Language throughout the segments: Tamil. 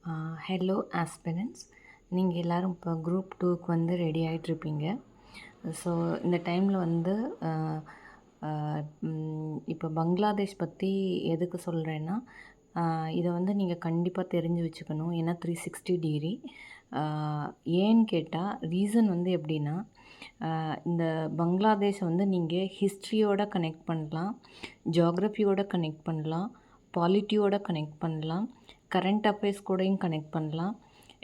Hello aspirants. நீங்கள் எல்லோரும் இப்போ குரூப் 2க்கு வந்து ரெடி ஆகிட்ருப்பீங்க. ஸோ இந்த டைமில் வந்து இப்போ பங்களாதேஷ் பற்றி எதுக்கு சொல்கிறேன்னா, இதை வந்து நீங்கள் கண்டிப்பாக தெரிஞ்சு வச்சுக்கணும். ஏன்னா 360 டிகிரி. ஏன்னு கேட்டால் ரீசன் வந்து எப்படின்னா, இந்த பங்களாதேஷை வந்து நீங்கள் ஹிஸ்ட்ரியோட கனெக்ட் பண்ணலாம், ஜியாகிரஃபியோட கனெக்ட் பண்ணலாம், பாலிட்டியோட கனெக்ட் பண்ணலாம், கரண்ட் அஃபேர்ஸ் கூடயும் கனெக்ட் பண்ணலாம்,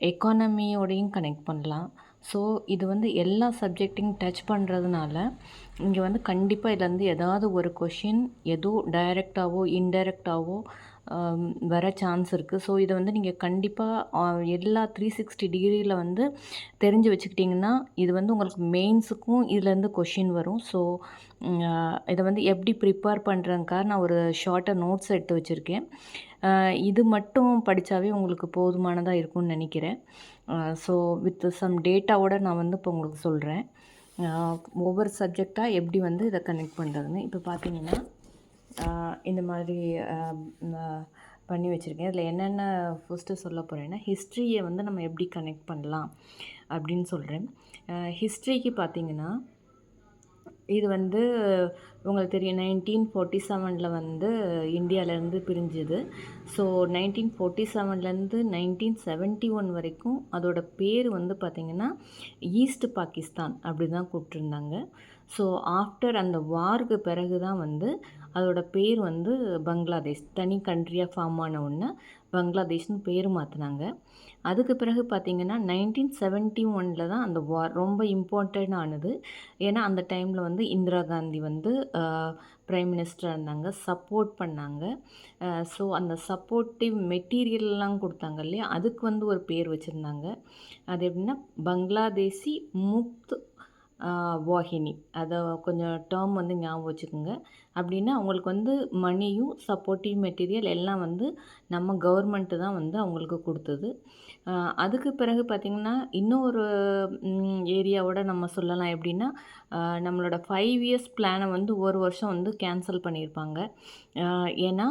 எக்கானமியோடையும் கனெக்ட் பண்ணலாம். ஸோ இது வந்து எல்லா சப்ஜெக்டையும் டச் பண்ணுறதுனால இங்கே வந்து கண்டிப்பாக இதுலேருந்து ஏதாவது ஒரு கொஷின் ஏதோ டைரெக்டாகவோ இன்டைரக்டாகவோ வர சான்ஸ் இருக்குது. ஸோ இதை வந்து நீங்கள் கண்டிப்பாக எல்லா 360 டிகிரியில் வந்து தெரிஞ்சு வச்சுக்கிட்டிங்கன்னா இது வந்து உங்களுக்கு மெயின்ஸுக்கும் இதுலேருந்து கொஷின் வரும். ஸோ இதை வந்து எப்படி ப்ரிப்பேர் பண்ணுறதுக்காக நான் ஒரு ஷார்ட்டாக நோட்ஸ் எடுத்து வச்சுருக்கேன். இது மட்டும் படித்தாவே உங்களுக்கு போதுமானதாக இருக்கும்னு நினைக்கிறேன். ஸோ வித் சம் டேட்டாவோட நான் வந்து இப்போ உங்களுக்கு சொல்கிறேன், ஒவ்வொரு சப்ஜெக்டாக எப்படி வந்து இதை கனெக்ட் பண்ணுறதுன்னு. இப்போ பார்த்தீங்கன்னா இந்த மாதிரி பண்ணி வச்சுருக்கேன். இதில் என்னென்ன ஃபஸ்ட்டு சொல்ல போகிறேன்னா, ஹிஸ்ட்ரியை வந்து நம்ம எப்படி கனெக்ட் பண்ணலாம் அப்படின்னு சொல்கிறேன். ஹிஸ்ட்ரிக்கு பார்த்தீங்கன்னா இது வந்து உங்களுக்கு தெரியும் 1947 வந்து இந்தியாவிலேருந்து பிரிஞ்சுது. ஸோ 1947லேருந்து 1971 வரைக்கும் அதோட பேர் வந்து பார்த்திங்கன்னா ஈஸ்ட் பாகிஸ்தான் அப்படி தான் கூப்பிட்ருந்தாங்க. ஸோ ஆஃப்டர் அந்த வாருக்கு பிறகு தான் வந்து அதோட பேர் வந்து பங்களாதேஷ் தனி கண்ட்ரியாக ஃபார்ம் ஆன ஒன்று பங்களாதேஷ்னு பேர் மாற்றினாங்க. அதுக்கு பிறகு பார்த்திங்கன்னா 1971 தான் அந்த வார் ரொம்ப இம்பார்ட்டன்ட் ஆனது. ஏன்னா அந்த டைமில் வந்து இந்திரா காந்தி வந்து பிரைம் மினிஸ்டராக இருந்தாங்க, சப்போர்ட் பண்ணாங்க. ஸோ அந்த சப்போர்ட்டிவ் மெட்டீரியல்லாம் கொடுத்தாங்க இல்லையா, அதுக்கு வந்து ஒரு பேர் வச்சுருந்தாங்க. அது எப்படின்னா பங்களாதேசி முக்த் வாஹினி. அதை கொஞ்சம் டேர்ம் வந்து ஞாபகம் வச்சுக்கோங்க. அப்படின்னா அவங்களுக்கு வந்து மணியும் சப்போர்ட்டிவ் மெட்டீரியல் எல்லாம் வந்து நம்ம கவர்மெண்ட்டு தான் வந்து அவங்களுக்கு கொடுத்தது. அதுக்கு பிறகு பார்த்திங்கன்னா இன்னொரு ஏரியாவோட நம்ம சொல்லலாம். எப்படின்னா நம்மளோட 5 இயர்ஸ் பிளானை வந்து ஒரு வருஷம் வந்து கேன்சல் பண்ணியிருப்பாங்க. ஏன்னா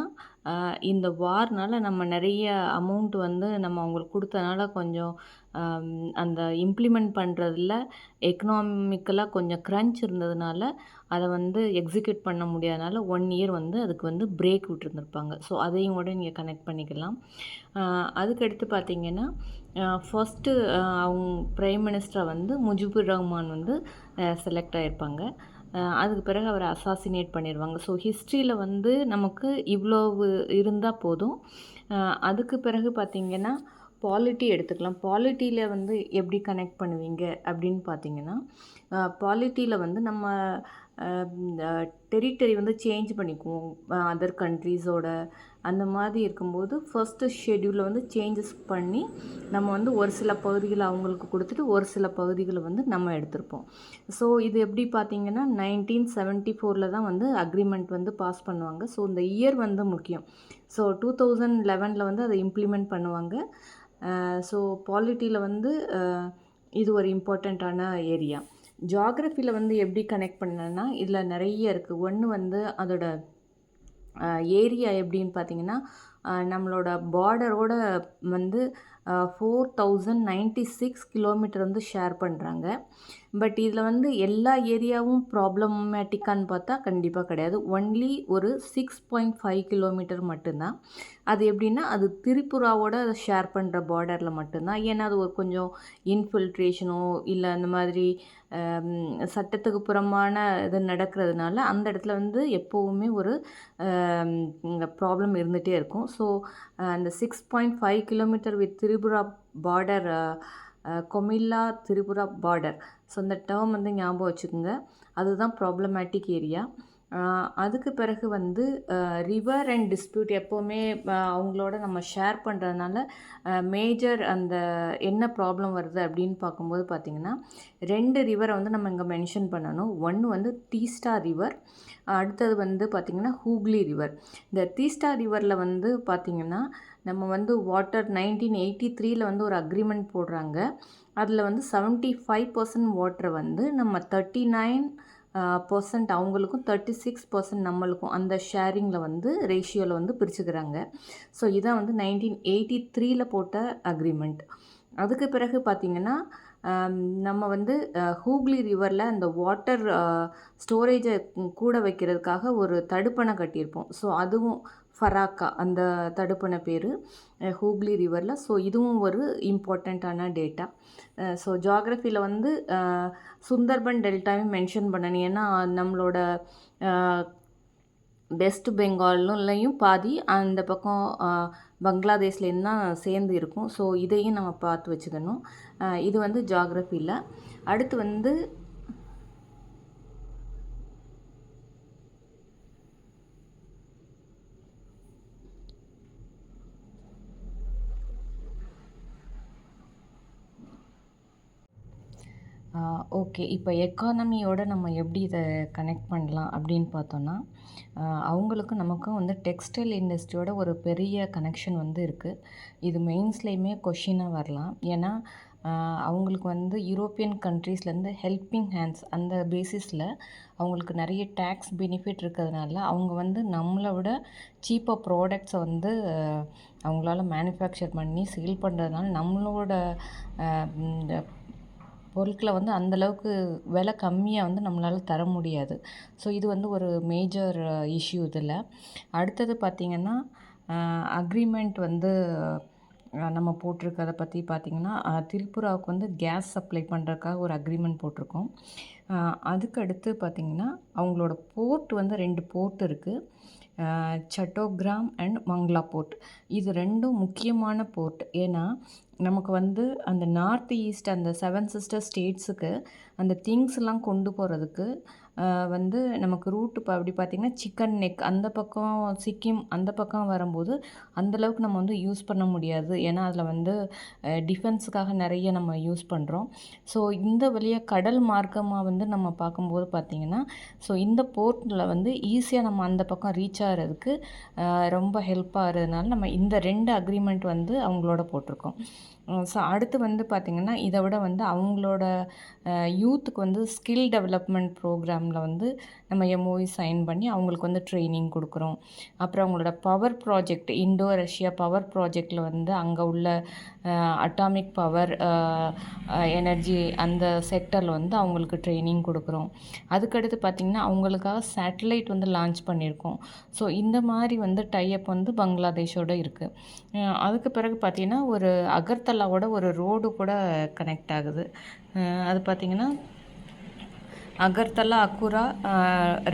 இந்த வார்னால் நம்ம நிறைய அமௌண்ட் வந்து நம்ம அவங்களுக்கு கொடுத்தனால கொஞ்சம் அந்த இம்ப்ளிமெண்ட் பண்ணுறதுல எக்கனாமிக்கலாக கொஞ்சம் க்ரன்ச் இருந்ததுனால அதை வந்து எக்ஸிக்யூட் பண்ண முடியாதனால 1 இயர் வந்து அதுக்கு வந்து பிரேக் விட்டுருந்துருப்பாங்க. ஸோ அதையும் கூட நீங்கள் கனெக்ட் பண்ணிக்கலாம். அதுக்கடுத்து பார்த்திங்கன்னா ஃபஸ்ட்டு அவங்க பிரைம் மினிஸ்டராக வந்து முஜிபுர் ரஹ்மான் வந்து செலக்ட் ஆகிருப்பாங்க. அதுக்கு பிறகு அவரை அசாசினேட் பண்ணிடுவாங்க. ஸோ ஹிஸ்ட்ரியில் வந்து நமக்கு இவ்வளவு இருந்தால் போதும். அதுக்கு பிறகு பார்த்திங்கன்னா பாலிட்டி எடுத்துக்கலாம். பாலிட்டியில் வந்து எப்படி கனெக்ட் பண்ணுவீங்க அப்படின்னு பார்த்திங்கன்னா, பாலிட்டியில் வந்து நம்ம டெரிட்டரி வந்து சேஞ்ச் பண்ணிக்குவோம் அதர் கண்ட்ரீஸோட. அந்த மாதிரி இருக்கும்போது ஃபஸ்ட்டு ஷெட்யூலில் வந்து சேஞ்சஸ் பண்ணி நம்ம வந்து ஒரு சில பகுதிகளை அவங்களுக்கு கொடுத்துட்டு ஒரு சில பகுதிகளை வந்து நம்ம எடுத்திருப்போம். ஸோ இது எப்படி பார்த்திங்கன்னா 1974 தான் வந்து அக்ரிமெண்ட் வந்து பாஸ் பண்ணுவாங்க. ஸோ இந்த இயர் வந்து முக்கியம். ஸோ 2011 வந்து அதை இம்ப்ளிமெண்ட் பண்ணுவாங்க. ஸோ பாலிட்டியில் வந்து இது ஒரு இம்பார்ட்டண்ட்டான ஏரியா. ஜியாகிரஃபியில் வந்து எப்படி கனெக்ட் பண்ணேன்னா இதில் நிறைய இருக்குது. ஒன்று வந்து அதோட ஏரியா எப்படின்னு பார்த்திங்கன்னா நம்மளோட பார்டரோட வந்து 4096 கிலோமீட்டர் வந்து ஷேர் பண்ணுறாங்க. பட் இதில் வந்து எல்லா ஏரியாவும் ப்ராப்ளமேட்டிக்கான்னு பார்த்தா கண்டிப்பாக கிடையாது. ஒன்லி ஒரு 6.5 கிலோமீட்டர் மட்டும்தான். அது எப்படின்னா அது திரிபுராவோட ஷேர் பண்ணுற பார்டரில் மட்டும்தான். ஏன்னா அது ஒரு கொஞ்சம் இன்ஃபில்ட்ரேஷனோ இல்லை அந்த மாதிரி சட்டத்துக்கு புறம்பான இது நடக்கிறதுனால அந்த இடத்துல வந்து எப்போவுமே ஒரு ப்ராப்ளம் இருந்துகிட்டே இருக்கும். ஸோ அந்த 6.5 kilometre with Tripura border, Comilla Tripura border. So அந்த டேர்ம் வந்து ஞாபகம் வச்சுக்கோங்க. அதுதான் ப்ராப்ளமேட்டிக் ஏரியா. அதுக்கு பிறகு வந்து ரிவர் அண்ட் டிஸ்பியூட் எப்போவுமே அவங்களோட நம்ம ஷேர் பண்ணுறதுனால மேஜர் அந்த என்ன ப்ராப்ளம் வருது அப்படின்னு பார்க்கும்போது பார்த்திங்கன்னா 2 ரிவரை வந்து நம்ம இங்கே மென்ஷன் பண்ணணும். ஒன்று வந்து தீஸ்டா ரிவர், அடுத்தது வந்து பார்த்திங்கன்னா ஹூக்ளி ரிவர். இந்த தீஸ்டா ரிவரில் வந்து பார்த்திங்கன்னா நம்ம வந்து வாட்டர் 1983 வந்து ஒரு அக்ரிமெண்ட் போடுறாங்க. அதில் வந்து 75% வாட்டரை வந்து நம்ம 39 பர்சன்ட் அவங்களுக்கும் 36% நம்மளுக்கும் அந்த ஷேரிங்கில் வந்து ரேஷியோவில் வந்து பிரிச்சுக்கிறாங்க. ஸோ இதான் வந்து 1983 போட்ட அக்ரிமெண்ட். அதுக்கு பிறகு பார்த்திங்கன்னா நம்ம வந்து ஹூக்ளி ரிவரில் அந்த வாட்டர் ஸ்டோரேஜை கூட வைக்கிறதுக்காக ஒரு தடுப்பணை கட்டியிருப்போம். ஸோ அதுவும் ஃபராக்கா அந்த தடுப்பணை பேர் ஹூக்ளி ரிவரில். ஸோ இதுவும் ஒரு இம்பார்ட்டண்ட்டான டேட்டா. ஸோ ஜியாகிரஃபியில் வந்து சுந்தர்பன் டெல்டாவையும் மென்ஷன் பண்ணணும். ஏன்னா நம்மளோட வெஸ்ட் பெங்கால்லையும் பாதி அந்த பக்கம் பங்களாதேஷ்லேருந்து தான் சேர்ந்து இருக்கும். ஸோ இதையும் நம்ம பார்த்து வச்சுக்கணும். இது வந்து ஜியாகிரஃபியில். அடுத்து வந்து ஓகே. இப்போ எக்கானமியோட நம்ம எப்படி இதை கனெக்ட் பண்ணலாம் அப்படின்னு பார்த்தோன்னா, அவங்களுக்கும் நமக்கும் வந்து டெக்ஸ்டைல் இண்டஸ்ட்ரியோட ஒரு பெரிய கனெக்ஷன் வந்து இருக்குது. இது மெயின்ஸ்லேயுமே கொஷினாக வரலாம். ஏன்னா அவங்களுக்கு வந்து யூரோப்பியன் கண்ட்ரீஸ்லேருந்து ஹெல்பிங் ஹேண்ட்ஸ் அந்த பேசிஸில் அவங்களுக்கு நிறைய டேக்ஸ் பெனிஃபிட் இருக்கிறதுனால அவங்க வந்து நம்மளை விட சீப்பாக ப்ராடக்ட்ஸை வந்து அவங்களால மேனுஃபேக்சர் பண்ணி சேல் பண்ணுறதுனால நம்மளோட பொருட்களை வந்து அந்தளவுக்கு விலை கம்மியாக வந்து நம்மளால் தர முடியாது. ஸோ இது வந்து ஒரு மேஜர் இஷ்யூ இதில். அடுத்தது பார்த்திங்கன்னா அக்ரிமெண்ட் வந்து நம்ம போட்டிருக்கதை பற்றி பார்த்திங்கன்னா திரிபுராவுக்கு வந்து கேஸ் சப்ளை பண்ணுறதுக்காக ஒரு அக்ரிமெண்ட் போட்டிருக்கோம். அதுக்கு அடுத்து பார்த்திங்கன்னா அவங்களோட போர்ட் வந்து 2 போர்ட் இருக்குது. Chattogram and Mongla port. இது 2ம் முக்கியமான போர்ட். ஏன்னா நமக்கு வந்து அந்த நார்த் ஈஸ்ட் அந்த 7 சிஸ்டர் ஸ்டேட்ஸுக்கு அந்த திங்ஸ்லாம் கொண்டு போகிறதுக்கு வந்து நமக்கு ரூட் இப்போ அப்படி பார்த்திங்கன்னா சிக்கன் நெக் அந்த பக்கம் சிக்கிம் அந்த பக்கம் வரும்போது அந்தளவுக்கு நம்ம வந்து யூஸ் பண்ண முடியாது. ஏன்னா அதில் வந்து டிஃபென்ஸுக்காக நிறைய நம்ம யூஸ் பண்ணுறோம். ஸோ இந்த வழியாக கடல் மார்க்கமாக வந்து நம்ம பார்க்கும்போது பார்த்திங்கன்னா ஸோ இந்த போர்ட்டில் வந்து ஈஸியாக நம்ம அந்த பக்கம் ரீச் ஆகிறதுக்கு ரொம்ப ஹெல்ப் ஆகிறதுனால நம்ம இந்த 2 அக்ரிமெண்ட் வந்து அவங்களோட போட்டிருக்கோம். ஸோ அடுத்து வந்து பார்த்திங்கன்னா இதை விட வந்து அவங்களோட யூத்துக்கு வந்து ஸ்கில் டெவலப்மெண்ட் ப்ரோக்ராமில் வந்து நம்ம எம்ஓஇ சைன் பண்ணி அவங்களுக்கு வந்து ட்ரைனிங் கொடுக்குறோம். அப்புறம் அவங்களோட power project Indo Russia power ப்ராஜெக்டில் வந்து அங்கே உள்ள அட்டாமிக் பவர் எனர்ஜி அந்த செக்டரில் வந்து அவங்களுக்கு ட்ரைனிங் கொடுக்குறோம். அதுக்கடுத்து பார்த்திங்கன்னா அவங்களுக்காக சேட்டலைட் வந்து லான்ச் பண்ணியிருக்கோம். ஸோ இந்த மாதிரி வந்து டைஅப் வந்து பங்களாதேஷோடு இருக்குது. அதுக்கு பிறகு பார்த்திங்கன்னா ஒரு அகர்தலாவோட ஒரு ரோடு கூட கனெக்ட் ஆகுது. அது பார்த்திங்கன்னா Agartala Akhaura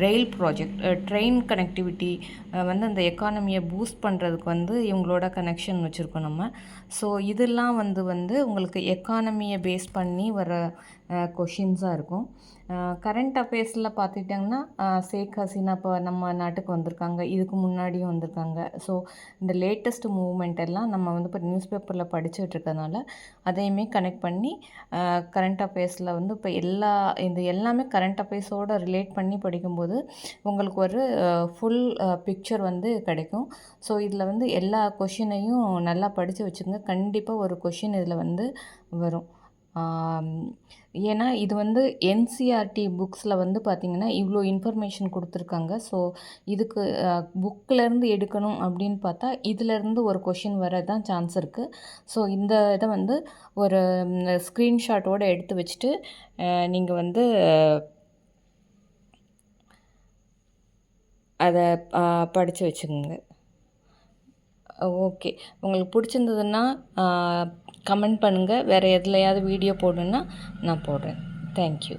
rail project train connectivity வந்து அந்த எக்கானமியை பூஸ்ட் பண்ணுறதுக்கு வந்து இவங்களோட கனெக்ஷன் வச்சுருக்கோம் நம்ம. ஸோ இதெல்லாம் வந்து உங்களுக்கு எக்கானமியை பேஸ் பண்ணி வர கொஷின்ஸாக இருக்கும். கரண்ட் அஃபேர்ஸில் பார்த்துக்கிட்டிங்கன்னா ஷேக் ஹசீனா இப்போ நம்ம நாட்டுக்கு வந்திருக்காங்க. இதுக்கு முன்னாடியும் வந்திருக்காங்க. ஸோ இந்த லேட்டஸ்ட் மூவ்மெண்ட் எல்லாம் நம்ம வந்து இப்போ நியூஸ் பேப்பரில் படிச்சுட்டு இருக்கிறதுனால அதையுமே கனெக்ட் பண்ணி கரண்ட் அஃபேர்ஸில் வந்து இப்போ இது எல்லாமே கரண்ட் அஃபேர்ஸோடு ரிலேட் பண்ணி படிக்கும்போது உங்களுக்கு ஒரு ஃபுல் பிக்சர் வந்து கிடைக்கும். ஸோ இதில் வந்து எல்லா கொஷினையும் நல்லா படித்து வச்சுக்கோங்க. கண்டிப்பாக ஒரு கொஷின் இதில் வந்து வரும். ஏன்னா இது வந்து என்சிஆர்டி புக்ஸில் வந்து பார்த்திங்கன்னா இவ்வளோ இன்ஃபர்மேஷன் கொடுத்துருக்காங்க. ஸோ இதுக்கு புக்கிலேருந்து எடுக்கணும் அப்படின்னு பார்த்தா இதிலேருந்து ஒரு கொஷின் வர தான் சான்ஸ் இருக்குது. ஸோ இந்த இதை வந்து ஒரு ஸ்க்ரீன்ஷாட்டோடு எடுத்து வச்சுட்டு நீங்கள் வந்து அதை படித்து வச்சுக்கோங்க. ஓகே. உங்களுக்கு பிடிச்சிருந்ததுன்னா கமெண்ட் பண்ணுங்கள். வேறு எதுலையாவது வீடியோ போடணுன்னா நான் போடுறேன். தேங்க்யூ.